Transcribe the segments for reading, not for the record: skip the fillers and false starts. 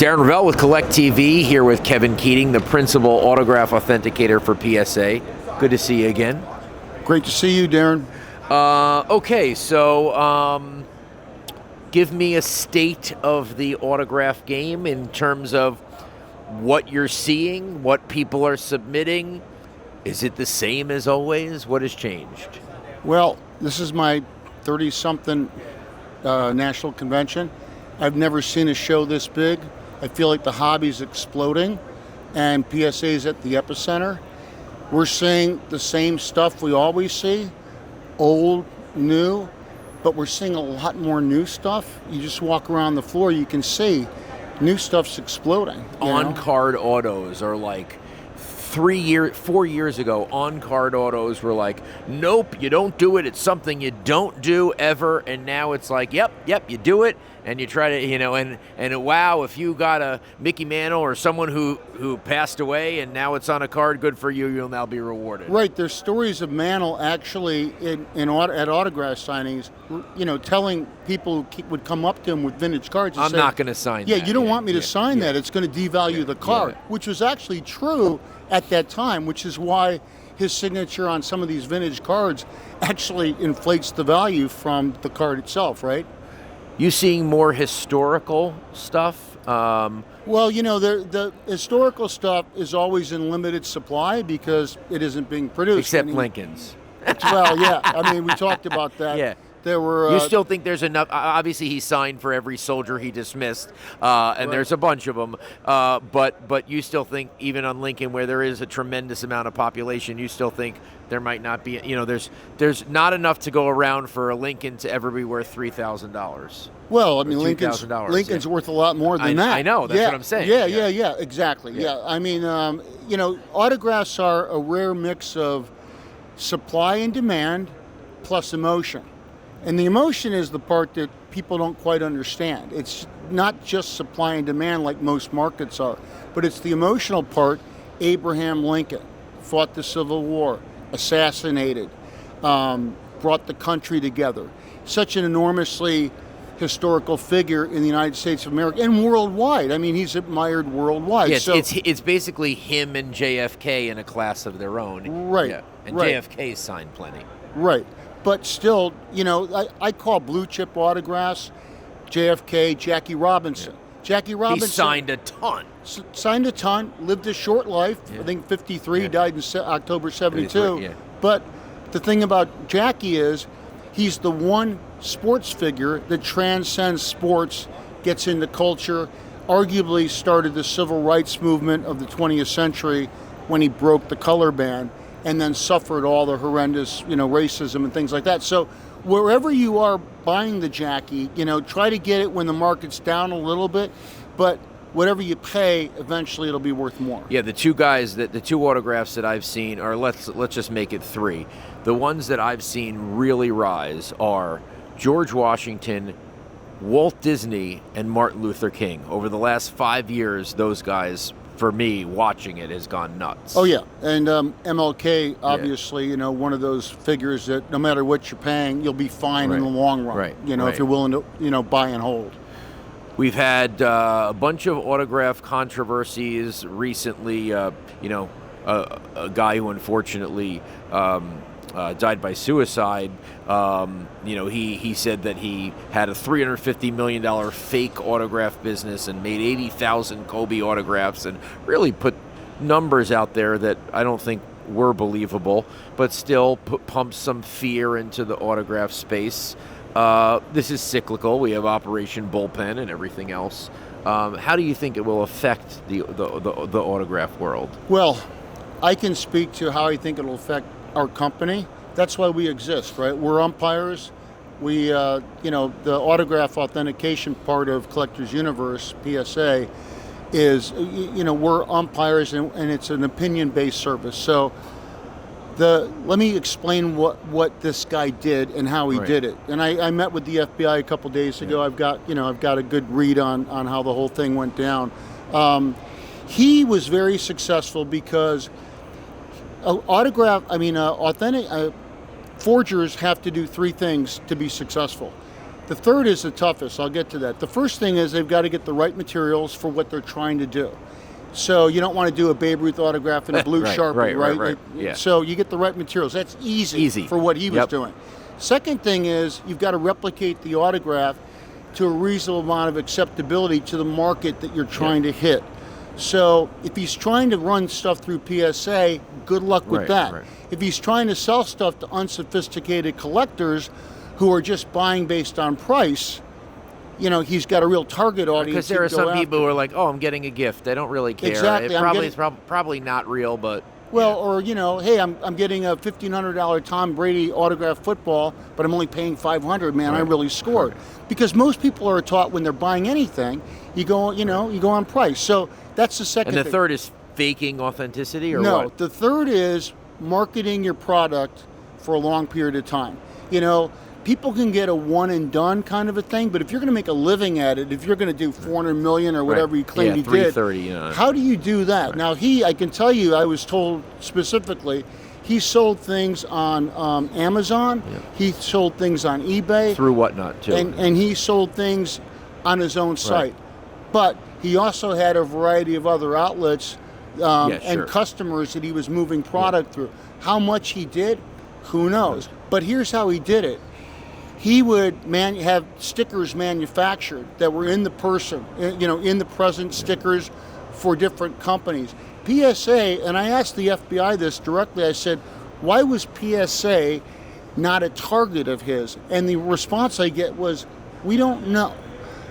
Darren Ravel with Collect TV, here with Kevin Keating, the principal autograph authenticator for PSA. Good to see you again. Great to see you, Darren. Okay, so give me a state of the autograph game in terms of what you're seeing, what people are submitting. Is it the same as always? What has changed? Well, this is my 30-something national convention. I've never seen a show this big. I feel like the hobby's exploding, and PSA is at the epicenter. We're seeing the same stuff we always see, old, new, but we're seeing a lot more new stuff. You just walk around the floor, you can see new stuff's exploding. On-card autos are like 4 years ago, on-card autos were like, nope, you don't do it. It's something you don't do ever. And now it's like, yep, you do it. And you try to, and wow, if you got a Mickey Mantle or someone who passed away and now it's on a card, good for you, you'll now be rewarded. Right, there's stories of Mantle actually at autograph signings, telling people who would come up to him with vintage cards and I'm say, not going to sign that. Yeah, you don't want me to sign that. It's going to devalue the card, which was actually true at that time, which is why his signature on some of these vintage cards actually inflates the value from the card itself, right? You seeing more historical stuff? Well, the historical stuff is always in limited supply because it isn't being produced. Except Lincoln's. Well, yeah. I mean, we talked about that. Yeah. There were. You still think there's enough? Obviously, he signed for every soldier he dismissed, and right. There's a bunch of them. But you still think, even on Lincoln, where there is a tremendous amount of population, you still think there might not be. There's not enough to go around for a Lincoln to ever be worth $3,000. Well, I mean, Lincoln's worth a lot more than that. I know. That's what I'm saying. Yeah. Exactly. Yeah. I mean, autographs are a rare mix of supply and demand plus emotion. And the emotion is the part that people don't quite understand. It's not just supply and demand like most markets are, but it's the emotional part. Abraham Lincoln fought the Civil War, assassinated, brought the country together. Such an enormously historical figure in the United States of America and worldwide. I mean, he's admired worldwide. Yeah, so it's basically him and JFK in a class of their own. Right. Yeah. And right. JFK signed plenty. Right. But still, I call blue chip autographs JFK, Jackie Robinson. Yeah. Jackie Robinson. He signed a ton. Signed a ton, lived a short life. Yeah. I think 53, died in October 72. Yeah. But the thing about Jackie is he's the one sports figure that transcends sports, gets into culture, arguably started the civil rights movement of the 20th century when he broke the color ban, and then suffered all the horrendous, racism and things like that. So wherever you are buying the Jackie, try to get it when the market's down a little bit, but whatever you pay, eventually it'll be worth more. Yeah, the two autographs that I've seen are, let's just make it three. The ones that I've seen really rise are George Washington, Walt Disney, and Martin Luther King. Over the last 5 years, those guys, for me, watching it, has gone nuts. Oh, yeah. And MLK, obviously, one of those figures that no matter what you're paying, you'll be fine in the long run, right. If you're willing to, buy and hold. We've had a bunch of autograph controversies recently. A guy who unfortunately died by suicide. He said that he had a $350 million fake autograph business and made 80,000 Kobe autographs, and really put numbers out there that I don't think were believable, but still pumped some fear into the autograph space. This is cyclical. We have Operation Bullpen and everything else. How do you think it will affect the autograph world? Well, I can speak to how I think it'll affect our company. That's why we exist, right? We're umpires. We, the autograph authentication part of Collectors Universe, PSA, is, we're umpires and it's an opinion-based service. So let me explain what this guy did and how he did it. And I met with the FBI a couple days ago. I've got a good read on how the whole thing went down. He was very successful because authentic forgers have to do three things to be successful. The third is the toughest. I'll get to that. The first thing is they've got to get the right materials for what they're trying to do. So you don't want to do a Babe Ruth autograph in a blue Sharpie, right? Yeah. So you get the right materials. That's easy for what he was doing. Second thing is you've got to replicate the autograph to a reasonable amount of acceptability to the market that you're trying to hit. So if he's trying to run stuff through PSA, good luck with that. Right. If he's trying to sell stuff to unsophisticated collectors who are just buying based on price, he's got a real target audience. Because there are some people who are like, oh, I'm getting a gift. They don't really care. Exactly. It's probably not real, but... Well, or, hey, I'm getting a $1,500 Tom Brady autographed football, but I'm only paying $500. Man, I really scored. Because most people are taught when they're buying anything, you go on price. So that's the second thing. And the thing. third is faking authenticity, or what? what? No, the third is marketing your product for a long period of time. People can get a one and done kind of a thing, but if you're going to make a living at it, if you're going to do 400 million or whatever you claim he did, 330, how do you do that? Now I can tell you, I was told specifically, he sold things on Amazon, he sold things on eBay, through whatnot too, and he sold things on his own site, but he also had a variety of other outlets and customers that he was moving product through. How much he did, who knows? But here's how he did it. He would have stickers manufactured that were in the present stickers for different companies. PSA, and I asked the FBI this directly, I said, why was PSA not a target of his? And the response I get was, we don't know.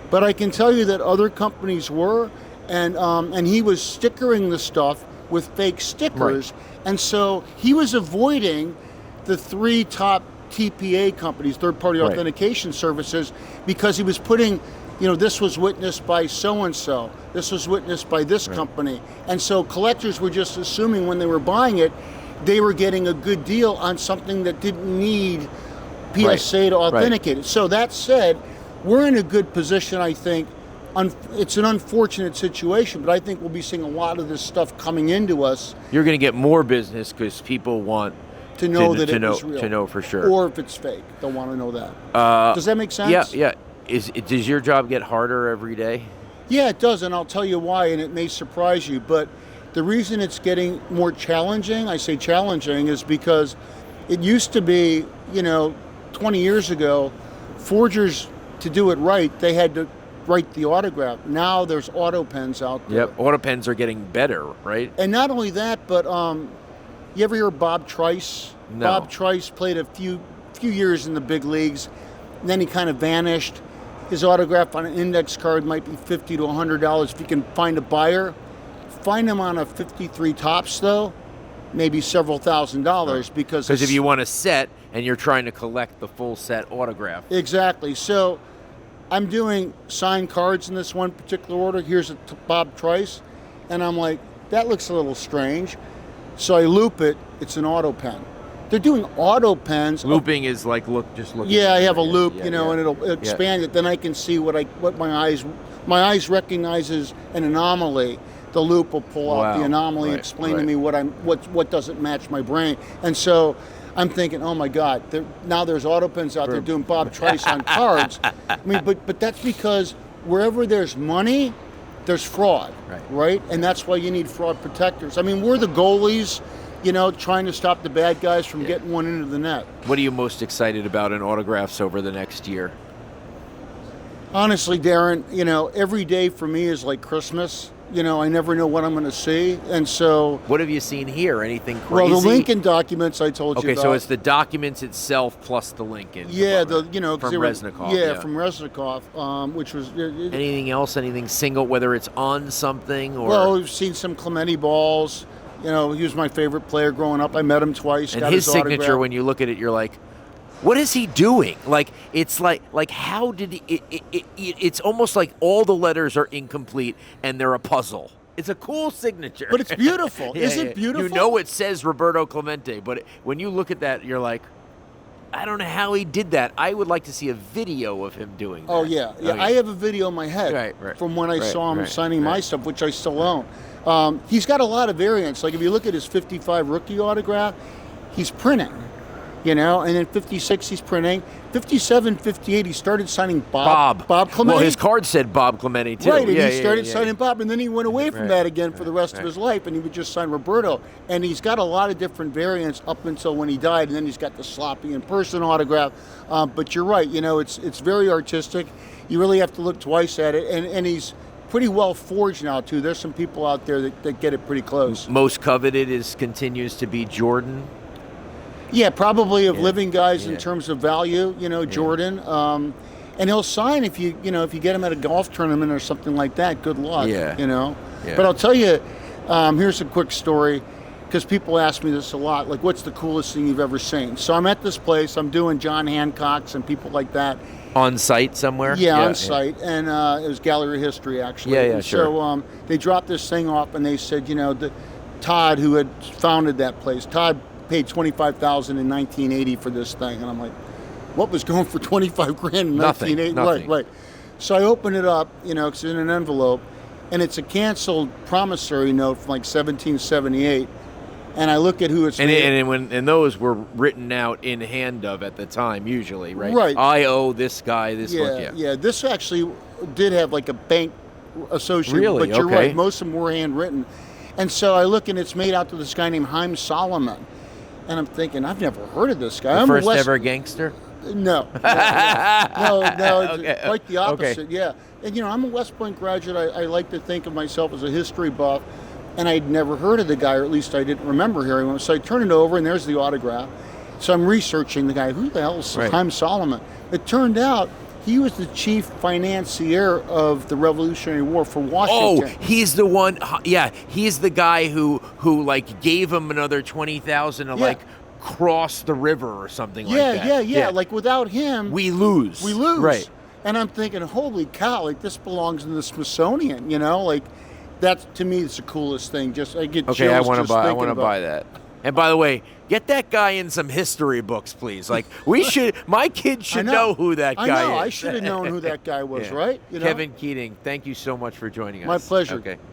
But I can tell you that other companies were, and he was stickering the stuff with fake stickers. Right. And so he was avoiding the three top TPA companies, third-party authentication services, because he was putting, this was witnessed by so-and-so, this was witnessed by this company. And so collectors were just assuming when they were buying it, they were getting a good deal on something that didn't need PSA to authenticate it. So that said, we're in a good position, I think. It's an unfortunate situation, but I think we'll be seeing a lot of this stuff coming into us. You're going to get more business because people want to know that it was real. To know for sure. Or if it's fake. They'll want to know that. Does that make sense? Yeah. Does your job get harder every day? Yeah, it does, and I'll tell you why, and it may surprise you, but the reason it's getting more challenging, I say challenging, is because it used to be, 20 years ago, forgers, to do it right, they had to write the autograph. Now there's auto pens out there. Yep, auto pens are getting better, right? And not only that, but you ever hear of Bob Trice? No. Bob Trice played a few years in the big leagues, and then he kind of vanished. His autograph on an index card might be $50 to $100 if you can find a buyer. Find him on a 53 Topps, though, maybe several $1,000s because if you want a set and you're trying to collect the full set autograph. Exactly. So I'm doing signed cards in this one particular order. Here's a Bob Trice, and I'm like, that looks a little strange. So I loop it. It's an auto pen. They're doing auto pens. Looping is like just look. Yeah, I have a loop, and it'll expand it. Then I can see what my eyes recognizes an anomaly. The loop will pull out the anomaly, explain to me what doesn't match my brain. And so I'm thinking, oh my God, now there's auto pens out there doing Bob Trice on cards. I mean, but that's because wherever there's money, there's fraud, right? And that's why you need fraud protectors. I mean, we're the goalies, trying to stop the bad guys from getting one into the net. What are you most excited about in autographs over the next year? Honestly, Darren, every day for me is like Christmas. I never know what I'm going to see, and so... What have you seen here? Anything crazy? Well, the Lincoln documents I told you about. Okay, so it's the documents itself plus the Lincoln. Yeah, from Resnikov. Yeah, from Resnikov, which was... Anything else? Anything single, whether it's on something or... Well, we've seen some Clemente balls. He was my favorite player growing up. I met him twice. And got his signature, autograph. when you look at it, you're like... What is he doing? Like, it's like how did he... It's almost like all the letters are incomplete and they're a puzzle. It's a cool signature. But it's beautiful. Isn't it beautiful? It says Roberto Clemente, but when you look at that, you're like, I don't know how he did that. I would like to see a video of him doing that. Oh, yeah. I have a video in my head from when I saw him signing my stuff, which I still own. He's got a lot of variants. Like, if you look at his 55 rookie autograph, he's printing. You know, and then 56 he's printing. 57, 58 he started signing Bob Clemente. Well, his card said Bob Clemente too. Right, and he started signing Bob, and then he went away from that again for the rest of his life, and he would just sign Roberto. And he's got a lot of different variants up until when he died, and then he's got the sloppy in-person autograph. But you're right, you know, it's very artistic. You really have to look twice at it, and he's pretty well forged now too. There's some people out there that get it pretty close. Most coveted continues to be Jordan. Yeah, probably of living guys in terms of value, you know, Jordan. And he'll sign if you get him at a golf tournament or something like that. Good luck, you know. Yeah. But I'll tell you, here's a quick story, because people ask me this a lot, like, what's the coolest thing you've ever seen? So I'm at this place, I'm doing John Hancock's and people like that. On site somewhere? Yeah, on site. And it was Gallery of History, actually. Yeah, sure. So they dropped this thing off, and they said, you know, Todd, who had founded that place, Todd paid $25,000 in 1980 for this thing, and I'm like, what was going for 25 grand in 1980? Nothing. Right. So I open it up, you know, it's in an envelope, and it's a canceled promissory note from like 1778, and I look at who it's and those were written out in hand of at the time, usually, right? Right. I owe this guy this book. Yeah. This actually did have like a bank associated, really? But you're right, most of them were handwritten. And so I look, and it's made out to this guy named Haim Solomon. And I'm thinking, I've never heard of this guy. The first ever gangster? No. Okay. Quite the opposite. Okay. Yeah. And you know, I'm a West Point graduate. I like to think of myself as a history buff, and I'd never heard of the guy, or at least I didn't remember hearing him. So I turn it over, and there's the autograph. So I'm researching the guy. Who the hell is Haim Solomon? It turned out he was the chief financier of the Revolutionary War for Washington. Oh, he's the one. Yeah, he's the guy who like gave him another 20,000 to like cross the river or something like that. Yeah. Like without him, we lose. Right. And I'm thinking, holy cow! Like this belongs in the Smithsonian. You know, like that to me is the coolest thing. I get chills. I want to buy that. And by the way, get that guy in some history books, please. Like my kids should know who that guy is. I should have known who that guy was, right? You know? Kevin Keating, thank you so much for joining us. My pleasure. Okay.